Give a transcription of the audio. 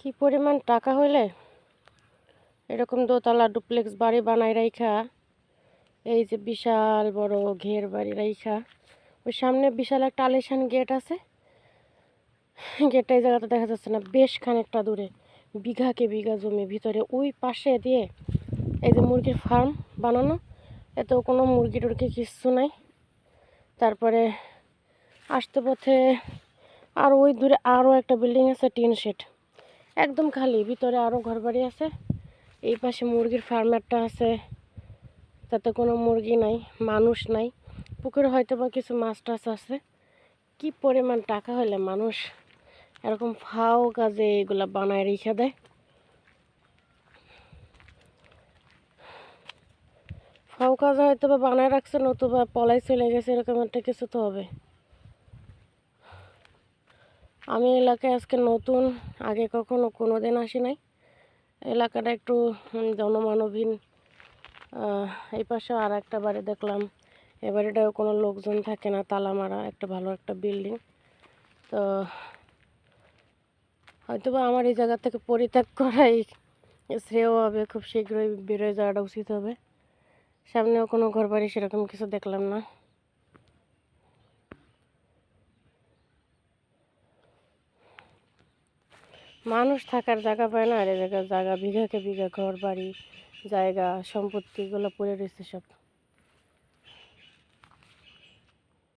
কি পরিমাণ টাকা হইলে এরকম দোতলা ডুপ্লেক্স বাড়ি বানাই রাইখা, এই যে বিশাল বড় ঘের বাড়ি রাইখা, ওই সামনে বিশাল একটা আলিশান গেট আছে। গেটটা এই জায়গাটা দেখা যাচ্ছে না, বেশ খানিকটা দূরে বিঘাকে বিঘা জমি ভিতরে ওই পাশে দিয়ে এই যে মুরগির ফার্ম বানানো, এতেও কোনো মুরগি টুরগি কিচ্ছু নাই। তারপরে আসতে পথে আর ওই দূরে আরও একটা বিল্ডিং আছে, টিন শেড, একদম খালি, ভিতরে আরও ঘরবাড়ি আছে। এই পাশে মুরগির ফার্ম একটা আছে, তাতে কোনো মুরগি নাই, মানুষ নাই। পুকুরে হয়তো বা কিছু মাছ টাছ আছে। কি পরিমাণ টাকা হলে মানুষ এরকম ফাও কাজে এগুলা বানায় রেখে দেয়। ফাও কাজে হয়তো বা বানায় রাখছে, নতুবা পলাই চলে গেছে, এরকম একটা কিছু তো হবে। আমি এলাকায় আজকে নতুন, আগে কখনো কোনো দিন আসি নাই। এলাকাটা একটু জনমানবহীন। এই পাশে আর একটা বাড়ি দেখলাম, এ বাড়িটাও কোনো লোকজন থাকে না, তালা মারা, একটা ভালো একটা বিল্ডিং। তো হয়তো বা আমার এই জায়গা থেকে পরিত্যাগ করাই শ্রেয় হবে, খুব শীঘ্রই বেরোয় যাওয়াটা উচিত হবে। সামনেও কোনো ঘরবাড়ি সেরকম কিছু দেখলাম না। মানুষ থাকার জায়গা পায় না, আর এই জায়গায় জায়গা বিঘাকে বিঘা ঘর বাড়ি জায়গা সম্পত্তিগুলো পড়ে রয়েছে সব।